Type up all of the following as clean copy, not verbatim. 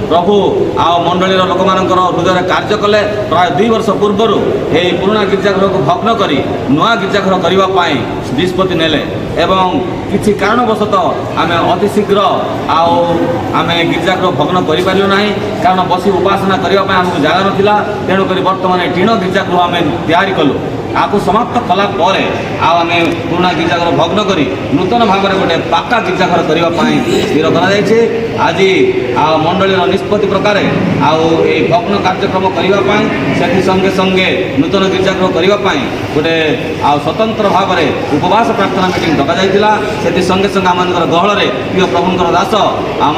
प्रभु आ मंडलीर लोक मानकर हृदय कार्य कले प्राय 2 वर्ष पूर्वर यही पुराना गिरजाघर को भग्न करी नुआ गिरजाघर करने निष्पत्ति नेले एवं किसी कारणवशतः आम अति शीघ्र आम गिरजाघर भग्न करूँ ना कारण बसी उपासना करने आमको जगह नाला तेणुक बर्तमान टीण गिरजाघर आम तैयारी कलु आपको समाप्त कलापर आम पुराना गिरजाघर भग्न करी नूतन भाव में गोटे पक्का गिरजाघर करने स्थिर कर आज मंडलीर निष्पत्ति प्रकार ये भग्न कार्यक्रम करने से संगे संगे नूतन गिरजाघर करने गोटे स्वतंत्र भाव में उपवास प्रार्थना मीटिंग डक से संगे संगे आम गहल प्रिय प्रभुंर दास आम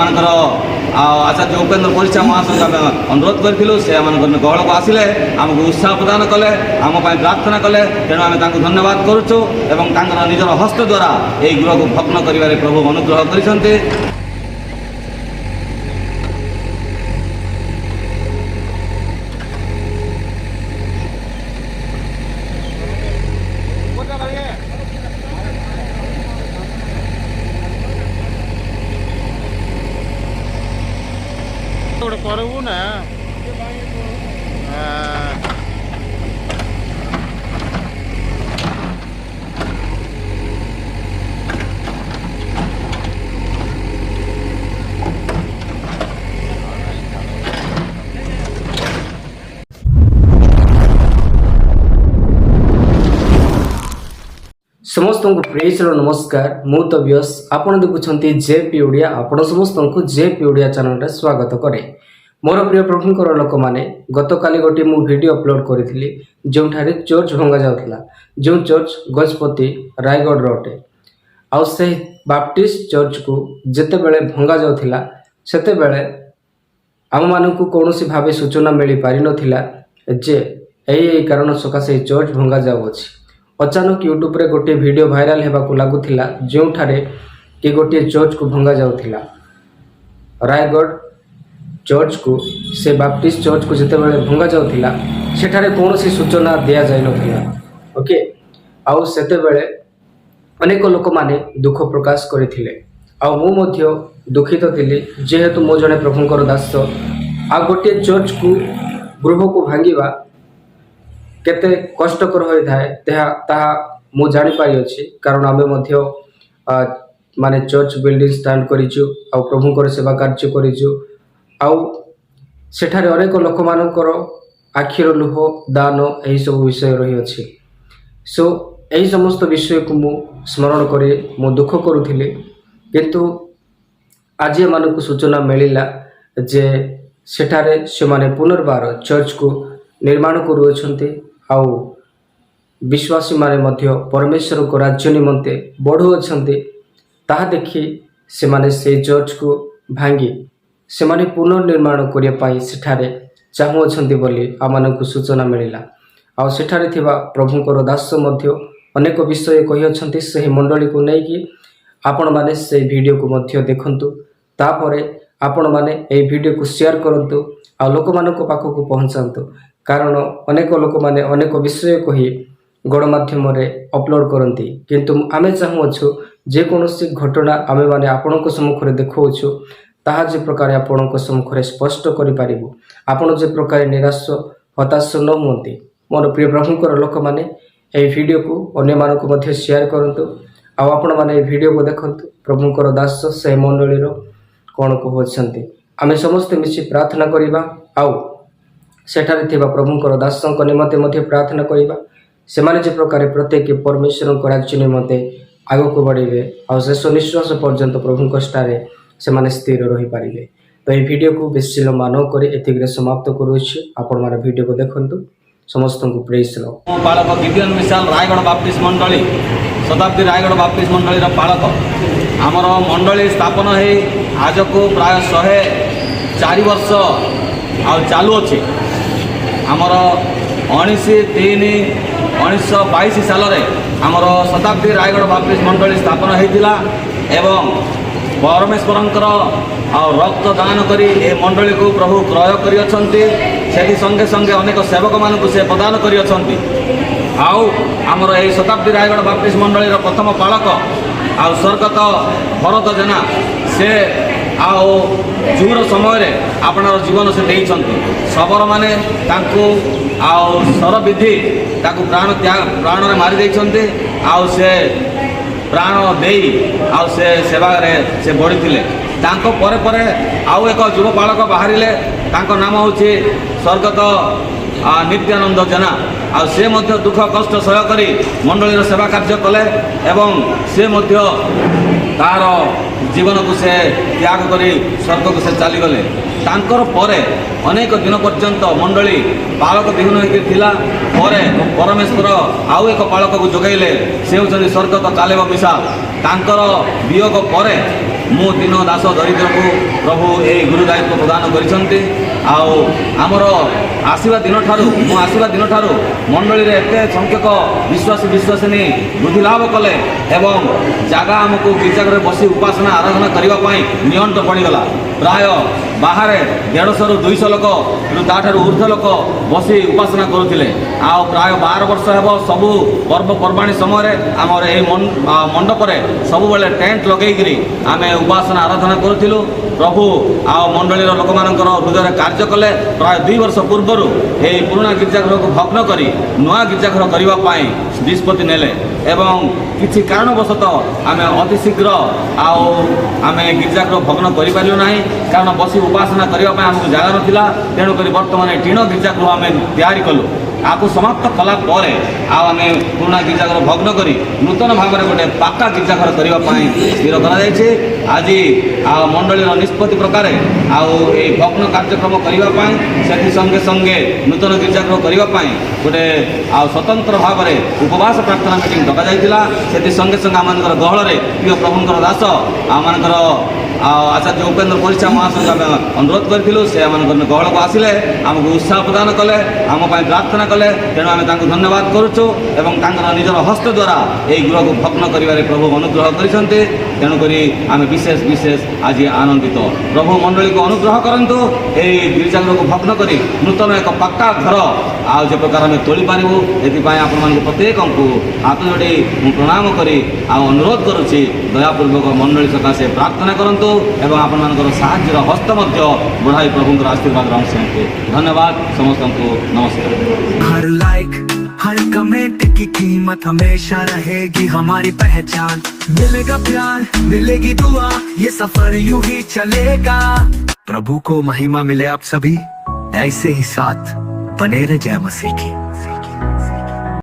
आचार्य उपेन्द्र परिचा महाशय अनुरोध करूँ से आम गहल को आसिले आमको उत्साह प्रदान कले आम प्रार्थना कले तेणु आम धन्यवाद करुचु एवं निजर हस्त द्वारा यही गृह को भग्न कर प्रभु अनुग्रह कर करबू ना समस्त को प्रेज नमस्कार मु तबियस आपण देखुंत जेपी ओडिया आपण समस्त को जेपी ओडिया चैनल स्वागत करे मोर प्रिय प्रभुंकर लोक मैंने गत काली गोटे मु वीडियो अपलोड करी जो चर्च भंगा जाउथला जो चर्च गजपति रायगढ़ अटे आउ से बाप्टिस्ट चर्च को जेते बेले भंगा जाउथला सेते बेले आम मानकु कौनसी भावे सूचना मिली पारि नथिला जे एई कारण सकाशे चर्च भंगा जाउछि। अचानक यूट्यूब रे गोटे वीडियो भाइराल हेबाकु लागुथिला जोठारे कि गोटे चर्च को भंगा जाउथिला रायगढ़ चर्च को से बाप्टिस्ट चर्च को जिते बेले भंगा जाउथिला सेठारे कौनसी सूचना दिया जाय नथिला ओके आउ सेते बेले अनेक लोक माने दुख प्रकाश करथिले आ मु मध्य दुखित थिली जेहेतु मो जने प्रभुंकर दास आ गोटे चर्च को गृह को भांगिबा केते कष्टकर होई थाए ताहा मु जानि पारि अछि कारण आमे मध्य माने चर्च बिल्डिंग स्टैंड करिछु आ प्रभुंकर सेवा कार्य करिछु आउ सेठारे अनेक लोक मानकर आखिर लुह दान एही सब विषय रही अछि सो एही समस्त विषय को मु स्मरण करे मु दुख करूथिले किंतु आज मानक सूचना मिलिला जे सेठारे से माने पुनर्बार चर्च को निर्माण करूछन्ते आउ विश्वासी माने मध्य परमेश्वर को राज्य निमंते बढ़ु अछन्ते ताहा देखि से माने से चर्च को भांगी से माने पुनर्निर्माण करिया पाई सेठारे चाहू अछन्ते बोली आमानकु सूचना मिलिला आउ सेठारे थिबा प्रभुंकर दास मध्य अनेक विषय कहि अछन्ते से मंडली को नै कि आपण माने से वीडियो को मध्य देखंतु तापरे आपण माने ए वीडियो को शेयर करंतु आ लोक मानको पाखो को पहुंचांतु कारण अनेक लोक माने अनेक विषय कहि गणमाध्यम रे अपलोड करंती किंतु आमे चाहू अछु जे कोनोसी घटना आमे माने आपनको सम्मुख रे देखौछु ताहा जे प्रकार आपनको सम्मुख रे स्पष्ट करि पारिबु आपण जे प्रकार निराश हताश न होंती मोर प्रिय प्रभुंकर लोक माने ए वीडियो को अन्य मानको मध्ये शेयर करंतु आ आपण माने ए वीडियो को देखंतु प्रभुंकर दास से मंडली रो कोन को होछंती आमे समस्त मिछि प्रार्थना करिबा आउ सेठारे थिबा प्रभुंकर दासଙ୍କ निमते मध्ये प्रार्थना करिबा सेमाने जे प्रकार प्रत्येक परमेश्वर को राज्य निमते आगो को बढ़ेबे आ शेष निश्वास पर्यंत प्रभुंक स्टारे सेमाने स्थिर रही पारिबे। तो ये वीडियो को बेसी लंबा न करे एतिग्रे समाप्त करूछि आपण माने वीडियो को देखंतु समस्त को प्रेज लो पालक गिडियन विशाल रायगढ़ बाप्टिस्ट मंडली शताब्दी रायगढ़ बाप्टिस्ट मंडली पालक आमर मंडली स्थापन है आज को प्राय 104 वर्ष आ चालू अच्छे आमर 19/3/1922 साल आमर शताब्दी रायगढ़ बाप्टिस्ट मंडली स्थापन होता एवं परमेश्वरंकर रक्त दान करी ए मंडली को प्रभु क्रय करी संगे संगे अनेक सेवक मानक से प्रदान करी आउ आमर ए शताब्दी रायगढ़ बाप्टिस्ट मंडली प्रथम पालक आउ स्वर्गत भरत जेना से ଆଉ ଜୁର ସମୟରେ ଆପଣର ଜୀବନ ସେ ଦେଇଛନ୍ତି। ଶବରମାନେ ତାଙ୍କୁ ଆଉ ସରବିଧି ତାକୁ ପ୍ରାଣରେ ମାରି ଦେଇଛନ୍ତି। ଆଉ ସେ ପ୍ରାଣ ଦେଇ ଆଉ ସେ ସେବାରେ ସେ ବଢ଼ିଥିଲେ। ତାଙ୍କ ପରେ ପରେ ଆଉ ଏକ ଯୁବ ବାଳକ ବାହାରିଲେ। ତାଙ୍କ ନାମ ହେଉଛି ସ୍ୱର୍ଗତ ନିତ୍ୟାନନ୍ଦ ଜେନା। ଆଉ ସେ ମଧ୍ୟ ଦୁଃଖ କଷ୍ଟ ସହ୍ୟ କରି ମଣ୍ଡଳୀର ସେବା କାର୍ଯ୍ୟ କଲେ ଏବଂ ସେ ମଧ୍ୟ ତାହାର ଜୀବନକୁ ସେ ତ୍ୟାଗ କରି ସ୍ୱର୍ଗକୁ ସେ ଚାଲିଗଲେ। ତାଙ୍କର ପରେ ଅନେକ ଦିନ ପର୍ଯ୍ୟନ୍ତ ମଣ୍ଡଳୀ ବାଳକ ବିହୀନ ହୋଇକି ଥିଲା। ପରେ ପରମେଶ୍ୱର ଆଉ ଏକ ବାଳକକୁ ଯୋଗାଇଲେ। ସେ ହେଉଛନ୍ତି ସ୍ୱର୍ଗତ କାଲେବ ମିସାଲ। ତାଙ୍କର ବିୟୋଗ ପରେ ମୁଁ ଦିନ ଦାସ ଦରିଦ୍ରକୁ ପ୍ରଭୁ ଏହି ଗୁରୁ ଦାୟିତ୍ୱ ପ୍ରଦାନ କରିଛନ୍ତି। ଆଉ ଆମର ଆସିବା ଦିନଠାରୁ ମଣ୍ଡଳୀରେ ଏତେ ସଂଖ୍ୟକ ବିଶ୍ୱାସିନୀ ବୃଦ୍ଧି ଲାଭ କଲେ ଏବଂ ଜାଗା ଆମକୁ ଗିର୍ଜାଘରେ ବସି ଉପାସନା ଆରାଧନା କରିବା ପାଇଁ ନିଅଣ୍ଟ ପଡ଼ିଗଲା। ପ୍ରାୟ ବାହାରେ 150ରୁ 200 ଲୋକରୁ ତାଠାରୁ ଉର୍ଦ୍ଧ୍ୱ ଲୋକ ବସି ଉପାସନା କରୁଥିଲେ। ଆଉ ପ୍ରାୟ 12 ବର୍ଷ ହେବ ସବୁ ପର୍ବପର୍ବାଣୀ ସମୟରେ ଆମର ଏହି ମଣ୍ଡପରେ ସବୁବେଳେ ଟେଣ୍ଟ ଲଗେଇକିରି ଆମେ ଉପାସନା ଆରାଧନା କରୁଥିଲୁ। ପ୍ରଭୁ ଆଉ ମଣ୍ଡଳୀର ଲୋକମାନଙ୍କର ହୃଦୟରେ କାର୍ଯ୍ୟ କଲେ। ପ୍ରାୟ 2 ବର୍ଷ ପୂର୍ବରୁ ଏହି ପୁରୁଣା ଗିର୍ଜାଘରକୁ ଭଗ୍ନ କରି ନୂଆ ଗିର୍ଜାଘର କରିବା ପାଇଁ ନିଷ୍ପତ୍ତି ନେଲେ ଏବଂ କିଛି କାରଣବଶତଃ ଆମେ ଅତି ଶୀଘ୍ର ଆଉ ଆମେ ଗିର୍ଜାଘର ଭଗ୍ନ କରିପାରିଲୁ ନାହିଁ, କାରଣ ବସି ଉପାସନା କରିବା ପାଇଁ ଆମକୁ ଜାଗା ନଥିଲା। ତେଣୁକରି ବର୍ତ୍ତମାନ ଟିଣ ଗିର୍ଜାଗୃହ ଆମେ ତିଆରି କଲୁ। ଆକୁ ସମାପ୍ତ କଲା ପରେ ଆଉ ଆମେ ପୁରୁଣା ଗିର୍ଜାଘର ଭଗ୍ନ କରି ନୂତନ ଭାବରେ ଗୋଟେ ପାକା ଗିର୍ଜାଘର କରିବା ପାଇଁ ସ୍ଥିର କରାଯାଇଛି। ଆଜି ଆଉ ମଣ୍ଡଳୀର ନିଷ୍ପତ୍ତି ପ୍ରକାରେ ଆଉ ଏହି ଭଗ୍ନ କାର୍ଯ୍ୟକ୍ରମ କରିବା ପାଇଁ ସେଥି ସଙ୍ଗେ ନୂତନ ଗିର୍ଜାଗୃହ କରିବା ପାଇଁ ଗୋଟେ ଆଉ ସ୍ୱତନ୍ତ୍ର ଭାବରେ ଉପବାସ ପ୍ରାର୍ଥନା ମିଟିଂ ଡକାଯାଇଥିଲା। ସେଥି ସଙ୍ଗେ ଆମମାନଙ୍କର ଗହଳରେ ପ୍ରିୟ ପ୍ରଭୁଙ୍କର ଦାସ ଆମମାନଙ୍କର ଆଉ ଆଚାର୍ଯ୍ୟ ଉପେନ୍ଦ୍ର ପରିଚା ମହାସଂଘ ଆମେ ଅନୁରୋଧ କରିଥିଲୁ। ସେ ଆମମାନଙ୍କର ଗହଳକୁ ଆସିଲେ, ଆମକୁ ଉତ୍ସାହ ପ୍ରଦାନ କଲେ, ଆମ ପାଇଁ ପ୍ରାର୍ଥନା କଲେ। ତେଣୁ ଆମେ ତାଙ୍କୁ ଧନ୍ୟବାଦ କରୁଛୁ ଏବଂ ତାଙ୍କର ନିଜର ହସ୍ତ ଦ୍ୱାରା ଏହି ଗୃହକୁ ଭଗ୍ନ କରିବାରେ ପ୍ରଭୁ ଅନୁଗ୍ରହ କରିଛନ୍ତି। ତେଣୁକରି ଆମେ ବିଶେଷ ଆଜି ଆନନ୍ଦିତ। ପ୍ରଭୁ ମଣ୍ଡଳୀକୁ ଅନୁଗ୍ରହ କରନ୍ତୁ। ଏହି ଗିର୍ଜାଗୃହକୁ ଭଗ୍ନ କରି ନୂତନ ଏକ ପାକା ଘର ଆଉ ଯେ ପ୍ରକାର ଆମେ ତୋଳିପାରିବୁ, ଏଥିପାଇଁ ଆପଣମାନଙ୍କୁ ପ୍ରତ୍ୟେକଙ୍କୁ ହାତ ଯୋଡ଼ି ମୁଁ ପ୍ରଣାମ କରି ଆଉ ଅନୁରୋଧ କରୁଛି, ଦୟାପୂର୍ବକ ମଣ୍ଡଳୀ ସକାଶେ ପ୍ରାର୍ଥନା କରନ୍ତୁ ଏବଂ ଆପଣମାନଙ୍କର ସାହାଯ୍ୟର ହସ୍ତ ମଧ୍ୟ ବଢ଼ାଇ ପ୍ରଭୁଙ୍କର ଆଶୀର୍ବାଦର ଅଂଶ ହୁଅନ୍ତୁ। ଧନ୍ୟବାଦ ସମସ୍ତଙ୍କୁ, ନମସ୍କାର। हर लाइक हर कमेंट की कीमत हमेशा रहेगी हमारी पहचान। मिलेगा प्यार मिलेगी दुआ, ये सफर यूं ही चलेगा। प्रभु को महिमा मिले आप सभी ऐसे ही साथ बने रहे। जय मसीह की।